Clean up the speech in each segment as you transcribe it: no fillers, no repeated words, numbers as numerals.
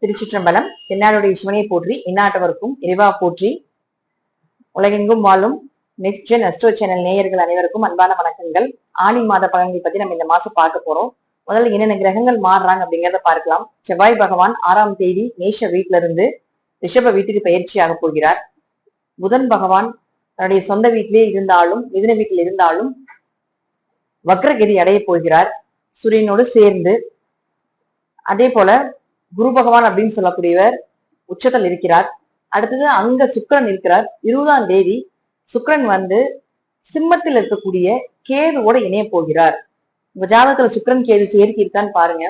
திருச்சிற்றம்பலம். தென்னாடுடைய சிவனை போற்றி, இந்நாட்டவருக்கும் இறைவா போற்றி. உலகெங்கும் வாழும் நெக்ஸ்ட் ஜென் அஸ்ட்ரோ சேனல் நேயர்கள் அனைவருக்கும் அன்பான வணக்கங்கள். ஆணி மாத பலன்களை பத்தி நம்ம இந்த மாசம் பார்க்க போறோம். முதல்ல என்னென்ன கிரகங்கள் மாறுறாங்க அப்படிங்கிறத பார்க்கலாம். செவ்வாய் பகவான் 6ஆம் தேதி மேஷ வீட்டுல இருந்து ரிஷப வீட்டுக்கு பயிற்சியாக போகிறார். புதன் பகவான் தன்னுடைய சொந்த வீட்டிலே இருந்தாலும் மிதுன வீட்டில் இருந்தாலும் வக்ரகதி அடைய போகிறார் சூரியனோடு சேர்ந்து. அதே போல குரு பகவான் அப்படின்னு சொல்லக்கூடியவர் உச்சத்தில் இருக்கிறார். அடுத்தது அங்க சுக்கிரன் இருக்கிறார். 20ஆம் தேதி சுக்கிரன் வந்து சிம்மத்தில் இருக்கக்கூடிய கேதுவோட இணைய போகிறார். உங்க ஜாதகத்துல சுக்கிரன் கேது சேர்க்கை இருக்கான்னு பாருங்க.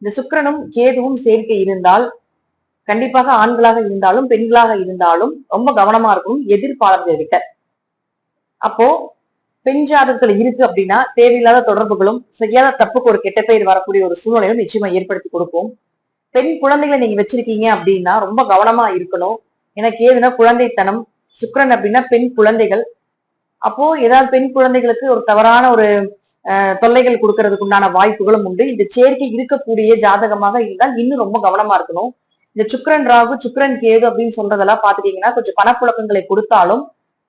இந்த சுக்கிரனும் கேதுவும் சேர்க்கை இருந்தால் கண்டிப்பாக ஆண்களாக இருந்தாலும் பெண்களாக இருந்தாலும் ரொம்ப கவனமா இருக்கணும் எதிர்ப்பாளர்கள் கிட்ட. அப்போ பெண் ஜாதகத்துல இருக்கு அப்படின்னா தேவையில்லாத தொடர்புகளும் செய்யாத தப்புக்கு ஒரு கெட்ட பெயர் வரக்கூடிய ஒரு சூழ்நிலையும் நிச்சயமா ஏற்படுத்தி கொடுக்கும். பெண் குழந்தைகளை நீங்க வச்சிருக்கீங்க அப்படின்னா ரொம்ப கவனமா இருக்கணும். எனக்கு ஏதுன்னா குழந்தைத்தனம், சுக்கிரன் அப்படின்னா பெண் குழந்தைகள். அப்போ ஏதாவது பெண் குழந்தைகளுக்கு ஒரு தவறான ஒரு தொல்லைகள் கொடுக்கறதுக்கு உண்டான வாய்ப்புகளும் உண்டு. இந்த சேர்க்கை இருக்கக்கூடிய ஜாதகமாக இருந்தால் இன்னும் ரொம்ப கவனமா இருக்கணும். இந்த சுக்கிரன் ராகு, சுக்கிரன் கேது அப்படின்னு சொல்றதெல்லாம் பாத்துட்டீங்கன்னா கொஞ்சம் பணப்புழக்கங்களை கொடுத்தாலும்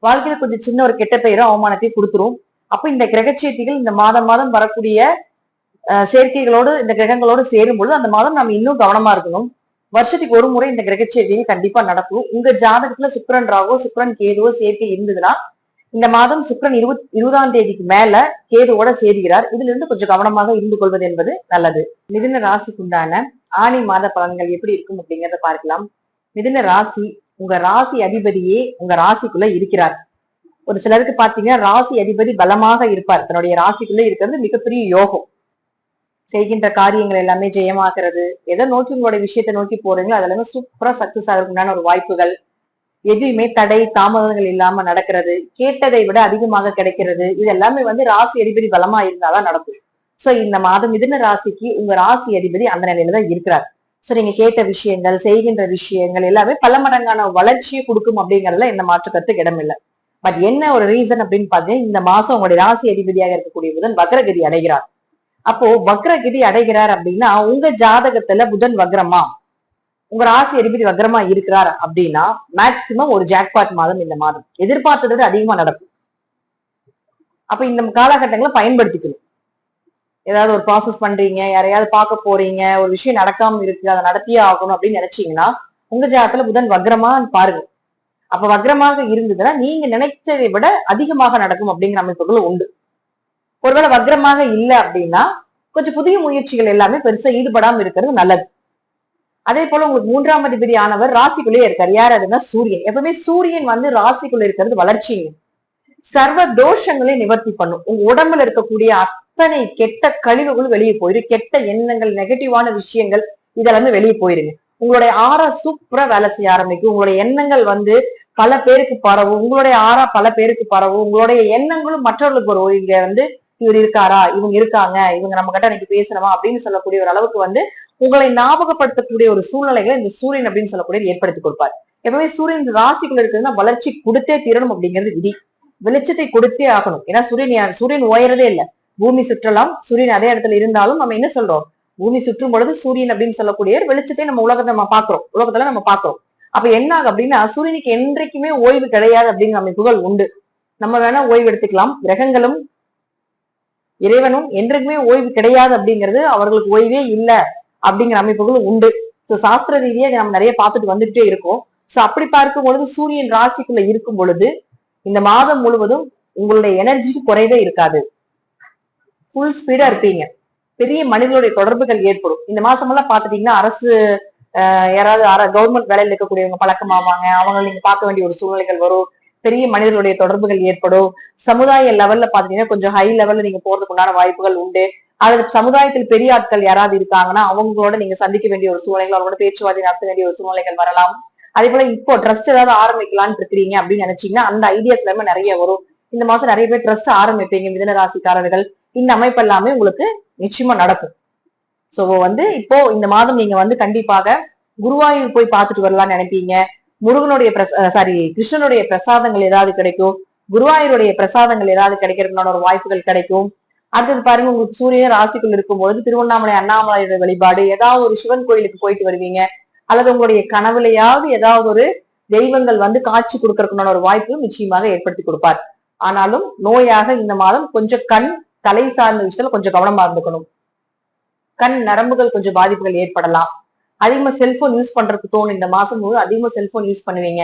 வாழ்க்கையில கொஞ்சம் சின்ன ஒரு கெட்ட பெயரும் அவமானத்தையும் கொடுத்துரும். அப்ப இந்த கிரகச்சேர்க்கைகள் இந்த மாதம் மாதம் வரக்கூடிய சேர்க்கைகளோடு இந்த கிரகங்களோடு சேரும்பொழுது அந்த மாதம் நம்ம இன்னும் கவனமா இருக்கணும். வருஷத்துக்கு ஒரு முறை இந்த கிரகச்சேர்க்கைகள் கண்டிப்பா நடக்கும். உங்க ஜாதகத்துல சுக்கிரன் ராகோ சுக்கிரன் கேதுவோ சேர்க்கை இருந்ததுன்னா இந்த மாதம் சுக்கிரன் 20ஆம் தேதிக்கு மேல கேதுவோட சேருகிறார். இதுல இருந்து கொஞ்சம் கவனமாக இருந்து கொள்வது என்பது நல்லது. மிதுன ராசிக்குண்டான ஆணி மாத பலன்கள் எப்படி இருக்கும் அப்படிங்கிறத பார்க்கலாம். மிதுன ராசி, உங்க ராசி அதிபதியே உங்க ராசிக்குள்ள இருக்கிறார். ஒரு சிலருக்கு பாத்தீங்கன்னா ராசி அதிபதி பலமாக இருப்பார். தன்னுடைய ராசிக்குள்ள இருக்கிறது மிகப்பெரிய யோகம். செய்கின்ற காரியங்கள் எல்லாமே ஜெயமாகிறது. எதை நோக்கி உங்களுடைய விஷயத்தை நோக்கி போறீங்களோ அதுல இருந்து சூப்பரா சக்சஸ் ஆகிறதுக்குண்டான ஒரு வாய்ப்புகள், எதுவுமே தடை தாமதங்கள் இல்லாம நடக்கிறது, கேட்டதை விட அதிகமாக கிடைக்கிறது, இது எல்லாமே வந்து ராசி அதிபதி பலமா இருந்தாதான் நடக்கும். சோ இந்த மாதம் மிதுன ராசிக்கு உங்க ராசி அதிபதி அந்த நிலையில தான் இருக்கிறார். சோ நீங்க கேட்ட விஷயங்கள் செய்கின்ற விஷயங்கள் எல்லாமே பல மடங்கான வளர்ச்சியை கொடுக்கும் அப்படிங்கறதுல எந்த மாற்று கருத்துக்கு இடம் இல்லை. பட் என்ன ஒரு ரீசன் அப்படின்னு பாத்தீங்கன்னா இந்த மாசம் உங்களுடைய ராசி அதிபதியாக இருக்கக்கூடிய புதன் வக்ரகதி அடைகிறார். அப்போ வக்ரகதி அடைகிறார் அப்படின்னா உங்க ஜாதகத்துல புதன் வக்ரமா, உங்க ராசி அதிபதி வக்ரமா இருக்கிறார் அப்படின்னா மேக்சிமம் ஒரு ஜாக்பாட் மாதம் இந்த மாதம் எதிர்பார்த்ததை விட அதிகமா நடக்கும். அப்ப இந்த காலகட்டங்களை பயன்படுத்திக்கணும். ஏதாவது ஒரு ப்ராசஸ் பண்றீங்க, யாரையாவது பார்க்க போறீங்க, ஒரு விஷயம் நடக்காம இருக்கு, அதை நடத்தியே ஆகணும் அப்படின்னு நினைச்சீங்கன்னா உங்க ஜாதகத்துல புதன் வக்ரமா பாருங்க. அப்ப வக்ரமாக இருந்ததுன்னா நீங்க நினைச்சதை விட அதிகமாக நடக்கும் அப்படிங்கிற அமைப்புகள் உண்டு. ஒருவேளை வக்ரமாக இல்லை அப்படின்னா கொஞ்சம் புதிய முயற்சிகள் எல்லாமே பெருசா ஈடுபடாம இருக்கிறது நல்லது. அதே போல உங்களுக்கு 3ஆம் அதிபதி ஆனவர் ராசிக்குள்ளேயே இருக்காரு. யார் அதுன்னா சூரியன். எப்பவுமே சூரியன் வந்து ராசிக்குள்ள இருக்கிறது வளர்ச்சிங்க. சர்வ தோஷங்களை நிவர்த்தி பண்ணும். உங்க உடம்புல இருக்கக்கூடிய அத்தனை கெட்ட கழிவுகளும் வெளியே போயிடும். கெட்ட எண்ணங்கள், நெகட்டிவான விஷயங்கள் இதெல்லாமே வெளியே போயிருங்க. உங்களுடைய ஆறா சூப்பரா வேலை செய்ய ஆரம்பிக்கும். உங்களுடைய எண்ணங்கள் வந்து பல பேருக்கு பரவும். உங்களுடைய ஆறா பல பேருக்கு பரவும். உங்களுடைய எண்ணங்களும் மற்றவர்களுக்கு வரும். இங்க வந்து இவர் இருக்காரா, இவங்க இருக்காங்க, இவங்க நம்ம கிட்ட இன்னைக்கு பேசணுமா அப்படின்னு சொல்லக்கூடிய ஒரு அளவுக்கு வந்து உங்களை ஞாபகப்படுத்தக்கூடிய ஒரு சூழ்நிலைகளை இந்த சூரியன் அப்படின்னு சொல்லக்கூடிய ஏற்படுத்தி கொடுப்பார். எப்பவுமே சூரியன் ராசிக்குள்ள இருக்குதுன்னா வளர்ச்சி கொடுத்தே தீரணும் அப்படிங்கிறது விதி. வெளிச்சத்தை கொடுத்தே ஆகணும். ஏன்னா சூரியன் ஓயறதே இல்லை. பூமி சுற்றலாம், சூரியன் அதே இடத்துல இருந்தாலும் நம்ம என்ன சொல்றோம், பூமி சுற்றும் பொழுது சூரியன் அப்படின்னு சொல்லக்கூடிய வெளிச்சத்தை நம்ம உலகத்துல நம்ம பாக்குறோம். அப்ப என்ன ஆகும் அப்படின்னா சூரியனுக்கு என்றைக்குமே ஓய்வு கிடையாது அப்படிங்கிற அமைப்புகள் உண்டு. நம்ம வேணா ஓய்வு எடுத்துக்கலாம். கிரகங்களும் இறைவனும் என்றைக்குமே ஓய்வு கிடையாது அப்படிங்கிறது அவர்களுக்கு ஓய்வே இல்லை அப்படிங்கிற அமைப்புகளும் உண்டு. சோ சாஸ்திர ரீதியாக நம்ம நிறைய பார்த்துட்டு வந்துட்டே இருக்கோம். சோ அப்படி பார்க்கும் பொழுது சூரியன் ராசிக்குள்ள இருக்கும் பொழுது இந்த மாதம் முழுவதும் உங்களுடைய எனர்ஜிக்கு குறைவே இருக்காது. ஃபுல் ஸ்பீடா இருப்பீங்க. பெரிய மனிதர்களுடைய தொடர்புகள் ஏற்படும். இந்த மாசம் எல்லாம் பாத்துட்டீங்கன்னா அரசு யாராவது கவர்மெண்ட் வேலையில இருக்கக்கூடியவங்க பழக்கமாவாங்க. அவங்க நீங்க பார்க்க வேண்டிய ஒரு சூழ்நிலைகள் வரும். பெரிய மனிதர்களுடைய தொடர்புகள் ஏற்படும். சமுதாய லெவல்ல பாத்தீங்கன்னா கொஞ்சம் ஹை லெவல்ல நீங்க போறதுக்கு உண்டான வாய்ப்புகள் உண்டு. அல்லது சமுதாயத்தில் பெரிய ஆட்கள் யாராவது இருக்காங்கன்னா அவங்களோட நீங்க சந்திக்க வேண்டிய ஒரு சூழ்நிலைகள், அவங்களோட பேச்சுவார்த்தை நடத்த வேண்டிய ஒரு சூழ்நிலைகள் வரலாம். அதே போல இப்போ ட்ரஸ்ட் ஏதாவது ஆரம்பிக்கலான்னு இருக்கிறீங்க அப்படின்னு நினைச்சீங்கன்னா அந்த ஐடியாஸ் எல்லாமே நிறைய வரும். இந்த மாசம் நிறைய பேர் ட்ரஸ்ட் ஆரம்பிப்பீங்க. மிதுன ராசிக்காரர்கள் இந்த அமைப்பு எல்லாமே உங்களுக்கு நிச்சயமா நடக்கும். சோ வந்து இப்போ இந்த மாதம் நீங்க வந்து கண்டிப்பாக குருவாயூர் போய் பார்த்துட்டு வரலாம்னு நினைப்பீங்க. முருகனுடைய கிருஷ்ணனுடைய பிரசாதங்கள் ஏதாவது கிடைக்கும். குருவாயூருடைய பிரசாதங்கள் ஏதாவது கிடைக்கிறதுக்கான ஒரு வாய்ப்புகள் கிடைக்கும். அடுத்தது பாருங்க, உங்களுக்கு சூரியன் ராசிக்குள் இருக்கும் பொழுது திருவண்ணாமலை அண்ணாமலையோட வழிபாடு, ஏதாவது ஒரு சிவன் கோயிலுக்கு போயிட்டு வருவீங்க. அல்லது உங்களுடைய கனவுலையாவது ஏதாவது ஒரு தெய்வங்கள் வந்து காட்சி கொடுக்கறதுக்குண்டான ஒரு வாய்ப்பு நிச்சயமாக ஏற்படுத்தி கொடுப்பார். ஆனாலும் நோயாக இந்த மாதம் கொஞ்சம் கண் தலை சார்ந்த விஷயத்துல கொஞ்சம் கவனமா இருந்துக்கணும். கண் நரம்புகள் கொஞ்சம் பாதிப்புகள் ஏற்படலாம். அதிகமா செல்போன் யூஸ் பண்றதுக்கு தோணும். இந்த மாசம் போது அதிகமா செல்போன் யூஸ் பண்ணுவீங்க.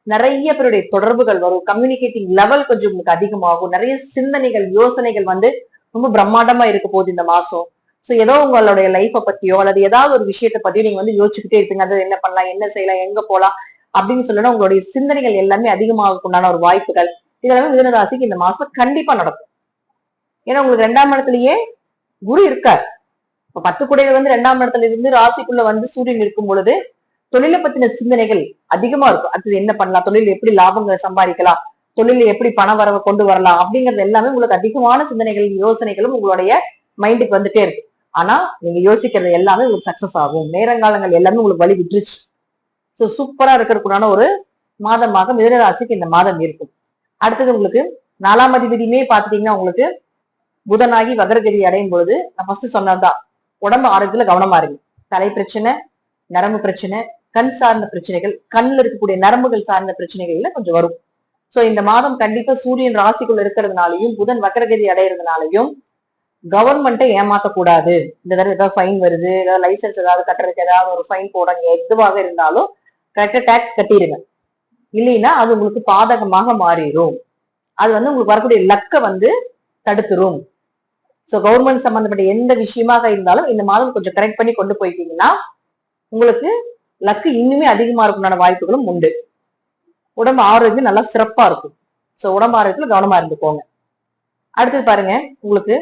நிறைய பேருடைய தொடர்புகள் வரும். கம்யூனிகேட்டிங் லெவல் கொஞ்சம் உங்களுக்கு அதிகமாகும். நிறைய சிந்தனைகள் யோசனைகள் வந்து ரொம்ப பிரம்மாண்டமா இருக்க போகுது இந்த மாசம். சோ ஏதோ உங்களுடைய லைஃப பத்தியோ அல்லது ஏதாவது ஒரு விஷயத்த பத்தியோ நீங்க வந்து யோசிச்சுக்கிட்டே இருப்பீங்க. அது என்ன பண்ணலாம், என்ன செய்யலாம், எங்க போலாம் அப்படின்னு சொல்லணும். உங்களுடைய சிந்தனைகள் எல்லாமே அதிகமாகக்குண்டான ஒரு வாய்ப்புகள் இதெல்லாமே மிதுன ராசிக்கு இந்த மாசம் கண்டிப்பா நடக்கும். ஏன்னா உங்களுக்கு 2ஆம் இடத்துலயே குரு இருக்கார். இப்ப 10 குடையவர் வந்து 2ஆம் இடத்துல இருந்து ராசிக்குள்ள வந்து சூரியன் இருக்கும் பொழுது தொழிலை பத்தின சிந்தனைகள் அதிகமா இருக்கும். அடுத்தது என்ன பண்ணலாம், தொழில் எப்படி லாபங்களை சம்பாதிக்கலாம், தொழில எப்படி பண வரவை கொண்டு வரலாம் அப்படிங்கிறது எல்லாமே உங்களுக்கு அதிகமான சிந்தனைகள் யோசனைகளும் உங்களுடைய மைண்டுக்கு வந்துட்டே இருக்கு. ஆனா நீங்க யோசிக்கிறது எல்லாமே உங்களுக்கு சக்சஸ் ஆகும். நேரங்காலங்கள் எல்லாமே உங்களுக்கு வழி விட்டுருச்சு. சோ சூப்பரா இருக்கிறதுக்குண்டான ஒரு மாதமாக மிதுன ராசிக்கு இந்த மாதம் இருக்கும். அடுத்தது உங்களுக்கு 4ஆம் அதிபதியுமே பாத்துட்டீங்கன்னா உங்களுக்கு புதனாகி வக்ரகதி அடையும் பொழுது நான் ஃபர்ஸ்ட் சொன்னதுதான், உடம்பு ஆரோக்கியத்துல கவனமா இருங்க. தலை பிரச்சனை, நரம்பு பிரச்சனை, கண் சார்ந்த பிரச்சனைகள், கண்ணுல இருக்கக்கூடிய நரம்புகள் சார்ந்த பிரச்சனைகள்ல கொஞ்சம் வரும். சோ இந்த மாதம் கண்டிப்பா சூரியன் ராசிக்குள்ள இருக்கிறதுனாலையும் புதன் வக்ரகதி அடையிறதுனாலையும் கவர்மெண்ட்டை ஏமாத்தக்கூடாது. இந்த தடவை ஏதாவது ஃபைன் வருது, ஏதாவது லைசன்ஸ் ஏதாவது கட்டுறதுக்கு ஏதாவது ஒரு ஃபைன் போடுறாங்க, எதுவாக இருந்தாலும் கரெக்டா டாக்ஸ் கட்டிடுங்க. இல்லைன்னா அது உங்களுக்கு பாதகமாக மாறிடும். அது வந்து உங்களுக்கு வரக்கூடிய லக்க வந்து தடுத்துரும். சோ கவர்மெண்ட் சம்பந்தப்பட்ட எந்த விஷயமாக இருந்தாலும் இந்த மாதம் கொஞ்சம் கரெக்ட் பண்ணி கொண்டு போயிட்டீங்கன்னா உங்களுக்கு லக்கு இன்னுமே அதிகமா இருக்கும்னான வாய்ப்புகளும் உண்டு. உடம்பு ஆரோக்கியம் நல்லா சிறப்பா இருக்கும். சோ உடம்பு ஆரோக்கியத்துல கவனமா இருந்துக்கோங்க. அடுத்தது பாருங்க, உங்களுக்கு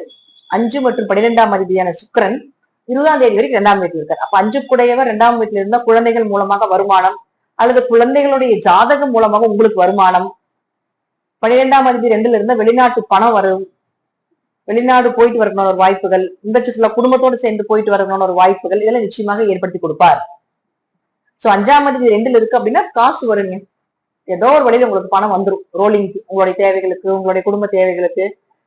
5 மற்றும் 12ஆம் அதிபதியான சுக்கிரன் 20ஆம் தேதி வரைக்கும் 2ஆம் வீட்டுல இருக்காரு. அப்ப 5 குடையவர் 2ஆம் வீட்டுல இருந்தா குழந்தைகள் மூலமாக வருமானம் அல்லது குழந்தைகளுடைய ஜாதகம் மூலமாக உங்களுக்கு வருமானம். 12ஆம் அதிபதி 2ல இருந்தா வெளிநாட்டு பணம் வரும், வெளிநாடு போயிட்டு வரணும் ஒரு வாய்ப்புகள், இந்த சுற்றுலா குடும்பத்தோடு சேர்ந்து போயிட்டு வரணும் ஒரு வாய்ப்புகள் இதெல்லாம் நிச்சயமாக ஏற்படுத்தி கொடுப்பார். சோ 5ஆம் அதிபதி 2ல இருக்கு அப்படின்னா காசு வருங்க. ஏதோ ஒரு வழியில உங்களுக்கு பணம் வந்துடும். ரோலிங் உங்களுடைய தேவைகளுக்கு, உங்களுடைய குடும்ப தேவைகளுக்கு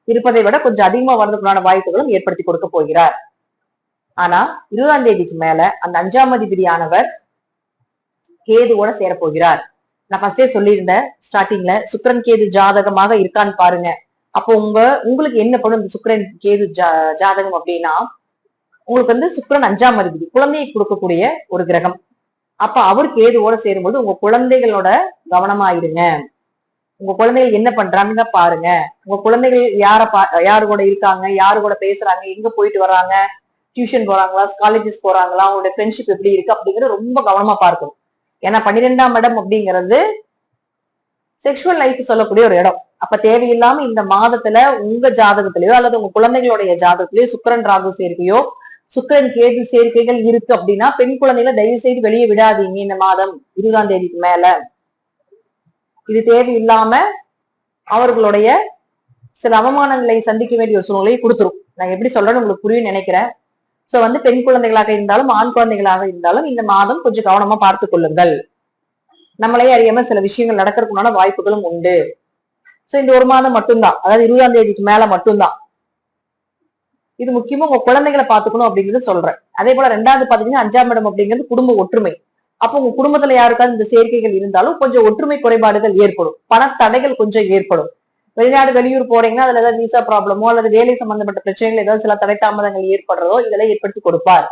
இருப்பதை விட கொஞ்சம் அதிகமா வரதுக்குள்ளான வாய்ப்புகளும் ஏற்படுத்தி கொடுக்க போகிறார். ஆனா 20ஆம் தேதிக்கு மேல அந்த 5ஆம் அதிபதியானவர் கேதுவோட சேர போகிறார். நான் ஃபர்ஸ்டே சொல்லியிருந்தேன் ஸ்டார்டிங்ல, சுக்கிரன் கேது ஜாதகமாக இருக்கான்னு பாருங்க. அப்போ உங்களுக்கு என்ன பண்ணும் இந்த சுக்கிரன் கேது ஜாதகம் அப்படின்னா, உங்களுக்கு வந்து சுக்கிரன் 5ஆம் அதிபதி குழந்தையை கொடுக்கக்கூடிய ஒரு கிரகம். அப்ப அவர் கேதுவோட சேரும்போது உங்க குழந்தைகளோட கவனமா இருங்க. உங்க குழந்தைகள் என்ன பண்றாங்க பாருங்க. உங்க குழந்தைகள் யாரு கூட இருக்காங்க, யாரு கூட பேசுறாங்க, எங்க போயிட்டு வர்றாங்க, டியூஷன் போறாங்களா, காலேஜஸ் போறாங்களா, அவங்களுடைய ஃப்ரெண்ட்ஷிப் எப்படி இருக்கு அப்படிங்கறது ரொம்ப கவனமா பார்க்கணும். ஏன்னா 12ஆம் இடம் அப்படிங்கிறது செக்ஷுவல் லைஃப் சொல்லக்கூடிய ஒரு இடம். அப்ப தேவையில்லாம இந்த மாதத்துல உங்க ஜாதகத்திலயோ அல்லது உங்க குழந்தைகளுடைய ஜாதகத்திலயோ சுக்கிரன் ராகு சேர்க்கையோ சுக்கிரன் கேது சேர்க்கைகள் இருக்கு அப்படின்னா பெண் குழந்தைகளை தயவு செய்து வெளியே விடாதீங்க. இந்த மாதம் 20ஆம் தேதிக்கு மேல இது தேவையில்லாம அவர்களுடைய சில அவமானங்களை சந்திக்க வேண்டிய ஒரு சூழ்நிலையை கொடுத்துரும். நான் எப்படி சொல்றேன்னு உங்களுக்கு புரியும் நினைக்கிறேன். சோ வந்து பெண் குழந்தைகளாக இருந்தாலும் ஆண் குழந்தைகளாக இருந்தாலும் இந்த மாதம் கொஞ்சம் கவனமா பார்த்து கொள்ளுங்கள். நம்மளே அறியாம சில விஷயங்கள் நடக்கிறதுக்குண்டான வாய்ப்புகளும் உண்டு. சோ இந்த ஒரு மாதம் மட்டும்தான், அதாவது 20ஆம் தேதிக்கு மேல மட்டும்தான் இது முக்கியமா உங்க குழந்தைகளை பாத்துக்கணும் அப்படிங்கிறது சொல்றேன். அதே போல 2வது பாத்தீங்கன்னா 5ஆம் இடம் அப்படிங்கிறது குடும்ப ஒற்றுமை. அப்போ உங்க குடும்பத்துல யாருக்காவது இந்த சேர்க்கைகள் இருந்தாலும் கொஞ்சம் ஒற்றுமை குறைபாடுகள் ஏற்படும், பணத்தடைகள் கொஞ்சம் ஏற்படும். வெளிநாடு வெளியூர் போறீங்கன்னா அதுல ஏதாவது விசா ப்ராப்ளமோ அல்லது வேலை சம்பந்தப்பட்ட பிரச்சனைகள் ஏதாவது சில தடை தாமதங்கள் ஏற்படுறதோ இதெல்லாம் ஏற்படுத்தி கொடுப்பார்.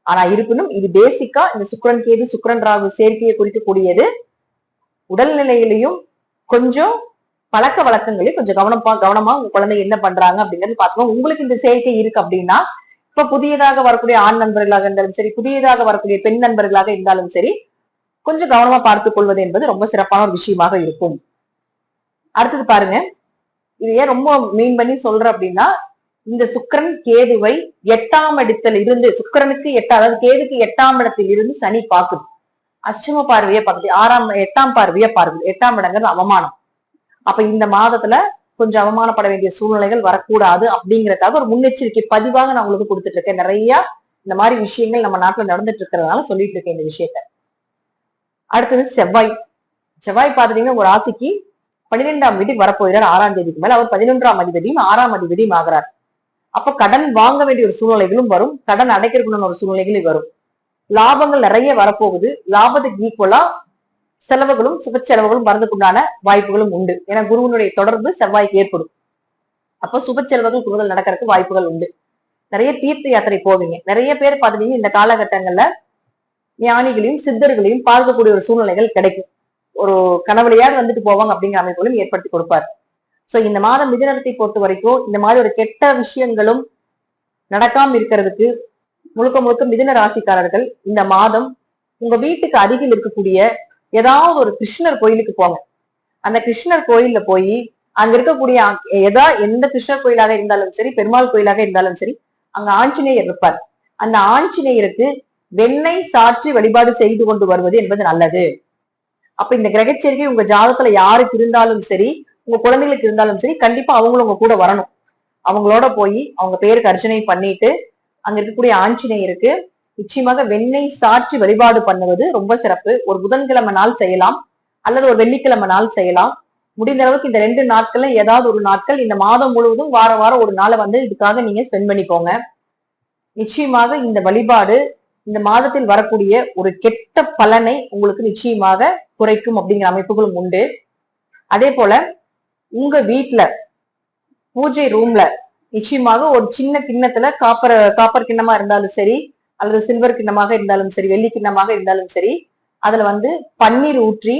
ஆனா இருப்பினும் இது பேசிக்கா இந்த சுக்கிரன் கேது சுக்கிரன் ராகு சேர்க்கையை குறிக்கக்கூடியது. உடல்நிலையிலையும் கொஞ்சம் பழக்க வழக்கங்களையும் கொஞ்சம் கவனமா உங்க குழந்தை என்ன பண்றாங்க அப்படிங்கிறது பாத்துக்கோங்க. உங்களுக்கு இந்த சேர்க்கை இருக்கு அப்படின்னா இப்ப புதியதாக வரக்கூடிய ஆண் நண்பர்களாக இருந்தாலும் சரி, புதியதாக வரக்கூடிய பெண் நண்பர்களாக இருந்தாலும் சரி, கொஞ்சம் கவனமா பார்த்துக் கொள்வது என்பது ரொம்ப சிறப்பான ஒரு விஷயமாக இருக்கும். அடுத்தது பாருங்க, இது ஏன் ரொம்ப மீன் பண்ணி சொல்ற அப்படின்னா, இந்த சுக்கிரன் கேதுவை 8ஆம் இடத்துல இருந்து சுக்கிரனுக்கு அதாவது கேதுக்கு 8ஆம் இடத்தில் இருந்து சனி பாக்குது. அஷ்டம பார்வையை பார்க்குது, 8ஆம் பார்வையை பார்க்குது. 8ஆம் இடங்கிறது அவமானம். அப்ப இந்த மாதத்துல கொஞ்சம் அவமானப்பட வேண்டிய சூழ்நிலைகள் வரக்கூடாது அப்படிங்கறதுக்காக ஒரு முன்னெச்சரிக்கை பதிவாக நான் உங்களுக்கு கொடுத்துட்டு இருக்கேன். நிறைய இந்த மாதிரி விஷயங்கள் நம்ம நாட்டுல நடந்துட்டு இருக்கிறதுனால சொல்லிட்டு இருக்கேன் இந்த விஷயத்த. அடுத்தது செவ்வாய். செவ்வாய் பாத்தீங்கன்னா ஒரு ராசிக்கு 12ஆம் வீட்டுக்கு வரப்போகிறார் 6ஆம் தேதிக்கு மேல. அவர் 11ஆம் அதிபதியும் 6ஆம் அதிபதியும் ஆகிறார். அப்ப கடன் வாங்க வேண்டிய ஒரு சூழ்நிலைகளும் வரும், கடன் அடைக்கிறதுக்குள்ள ஒரு சூழ்நிலைகளும் வரும். லாபங்கள் நிறைய வரப்போகுது. லாபத்துக்கு ஈக்குவலா செலவுகளும் சுப செலவுகளும் வரதுக்குண்டான வாய்ப்புகளும் உண்டு. ஏன்னா குருவனுடைய தொடர்பு செவ்வாய்க்கு ஏற்படும். அப்ப சுப செலவுகள் கூடுதல் நடக்கிறதுக்கு வாய்ப்புகள் உண்டு. நிறைய தீர்த்த யாத்திரை போவீங்க. நிறைய பேர் பாத்துட்டீங்க இந்த காலகட்டங்கள்ல ஞானிகளையும் சித்தர்களையும் பார்க்கக்கூடிய ஒரு சூழ்நிலைகள் கிடைக்கும். ஒரு கனவுலையாவது வந்துட்டு போவாங்க அப்படிங்கிற அமைப்புகளும் ஏற்படுத்தி கொடுப்பாரு. சோ இந்த மாதம் மிதுனத்தை பொறுத்த வரைக்கும் இந்த மாதிரி ஒரு கெட்ட விஷயங்களும் நடக்காம இருக்கிறதுக்கு முழுக்க முழுக்க மிதுன ராசிக்காரர்கள் இந்த மாதம் உங்க வீட்டுக்கு அருகில் இருக்கக்கூடிய ஏதாவது ஒரு கிருஷ்ணர் கோயிலுக்கு போங்க. அந்த கிருஷ்ணர் கோயில்ல போய் அங்க இருக்கக்கூடிய எந்த கிருஷ்ணர் கோயிலாக இருந்தாலும் சரி, பெருமாள் கோயிலாக இருந்தாலும் சரி, அங்க ஆஞ்சநேயர் இருப்பார். அந்த ஆஞ்சநேயருக்கு வெண்ணெய் சாற்றி வழிபாடு செய்து கொண்டு வருவது என்பது நல்லது. அப்ப இந்த கிரகச்சேர்க்கை உங்க ஜாதகத்துல யாருக்கு இருந்தாலும் சரி, உங்க குழந்தைகளுக்கு இருந்தாலும் சரி, கண்டிப்பா அவங்களும் உங்க கூட வரணும். அவங்களோட போய் அவங்க பேருக்கு அர்ச்சனை பண்ணிட்டு அங்க இருக்கக்கூடிய ஆஞ்சநேயருக்கு நிச்சயமாக வெண்ணெய் சாற்றி வழிபாடு பண்ணுவது ரொம்ப சிறப்பு. ஒரு புதன்கிழமை நாள் செய்யலாம் அல்லது ஒரு வெள்ளிக்கிழமை நாள் செய்யலாம். முடிந்த அளவுக்கு இந்த 2 நாட்கள்ல ஏதாவது ஒரு நாட்கள் இந்த மாதம் முழுவதும் வாரம் ஒரு நாளை இதுக்காக நீங்க ஸ்பெண்ட் பண்ணிக்கோங்க. நிச்சயமாக இந்த வழிபாடு இந்த மாதத்தில் வரக்கூடிய ஒரு கெட்ட பலனை உங்களுக்கு நிச்சயமாக குறைக்கும் அப்படிங்கிற அமைப்புகளும் உண்டு. அதே போல உங்க வீட்டுல பூஜை ரூம்ல நிச்சயமாக ஒரு சின்ன கிண்ணத்துல காப்பர் கிண்ணமா இருந்தாலும் சரி, அல்லது சில்வர் கிண்ணமாக இருந்தாலும் சரி, வெள்ளி கிண்ணமாக இருந்தாலும் சரி, அதுல பன்னீர் ஊற்றி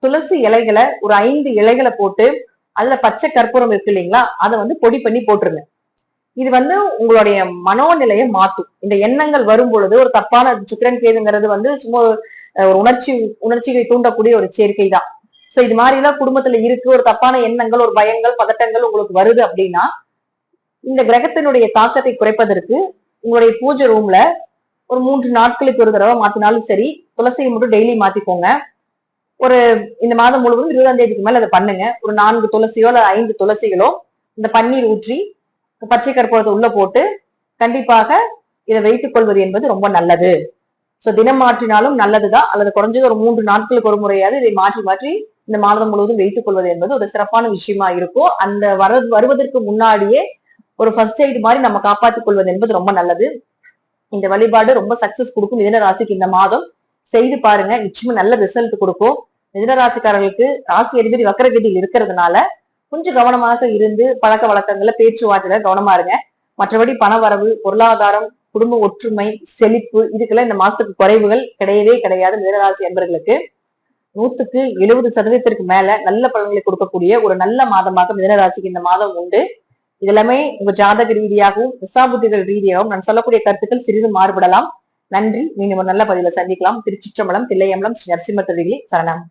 துளசி இலைகளை ஒரு 5 இலைகளை போட்டு அதுல பச்சை கற்பூரம் இருக்கு இல்லைங்களா, அதை பொடி பண்ணி போட்டுருங்க. இது உங்களுடைய மனோநிலையை மாத்தும். இந்த எண்ணங்கள் வரும் பொழுது ஒரு தப்பான சுக்கிரன் கேதுங்கிறது சும்மா ஒரு உணர்ச்சிகளை தூண்டக்கூடிய ஒரு சேர்க்கை தான். சோ இது மாதிரி எல்லாம் குடும்பத்துல இருக்கு, ஒரு தப்பான எண்ணங்கள், ஒரு பயங்கள், பதட்டங்கள் உங்களுக்கு வருது அப்படின்னா இந்த கிரகத்தினுடைய தாக்கத்தை குறைப்பதற்கு உங்களுடைய பூஜை ரூம்ல ஒரு 3 நாட்களுக்கு ஒரு தடவை மாத்தினாலும் சரி, துளசியை மட்டும் டெய்லி மாத்திக்கோங்க. ஒரு இந்த மாதம் முழுவதும் 20ஆம் தேதிக்கு மேல அதை பண்ணுங்க. ஒரு 4 துளசியோ அல்ல 5 துளசிகளோ இந்த பன்னீர் ஊற்றி பச்சை கற்பூரத்தை உள்ள போட்டு கண்டிப்பாக இதை வைத்துக் கொள்வது என்பது ரொம்ப நல்லது. சோ தினம் மாற்றினாலும் நல்லதுதான், அல்லது குறைஞ்சது ஒரு 3 நாட்களுக்கு ஒரு முறையாவது இதை மாற்றி இந்த மாதம் முழுவதும் வைத்துக் கொள்வது என்பது ஒரு சிறப்பான விஷயமா இருக்கும். அந்த வருவதற்கு முன்னாடியே ஒரு ஃபர்ஸ்ட் எய்ட் மாதிரி நம்ம காப்பாற்றிக் கொள்வது என்பது ரொம்ப நல்லது. இந்த வழிபாடு ரொம்ப சக்சஸ் கொடுக்கும். மிதுன ராசிக்கு இந்த மாதம் செய்து பாருங்க, நிச்சயமா நல்ல ரிசல்ட் கொடுக்கும். மிதுன ராசிக்காரர்களுக்கு ராசி அதிபதி வக்கரகதியில் இருக்கிறதுனால கொஞ்சம் கவனமாக இருந்து பழக்க வழக்கங்கள்ல பேச்சுவார்த்தையில கவனமா இருங்க. மற்றபடி பண வரவு, பொருளாதாரம், குடும்ப ஒற்றுமை, செழிப்பு இதுக்கெல்லாம் இந்த மாசத்துக்கு குறைவுகள் கிடையவே கிடையாது. மிதுனராசி அன்பர்களுக்கு 100க்கு 70% மேல நல்ல பலன்களை கொடுக்கக்கூடிய ஒரு நல்ல மாதமாக மிதுனராசிக்கு இந்த மாதம் உண்டு. இது எல்லாமே உங்க ஜாதக ரீதியாகவும் திசாபுத்திகள் ரீதியாகவும் நான் சொல்லக்கூடிய கருத்துக்கள் சிறிது மாறுபடலாம். நன்றி. மீண்டும் ஒரு நல்ல பதிவுல சந்திக்கலாம். திருச்சிற்றம்பலம், தில்லையம்பலம், ஸ்ரீ நரசிம்ம தொழிலே சரணம்.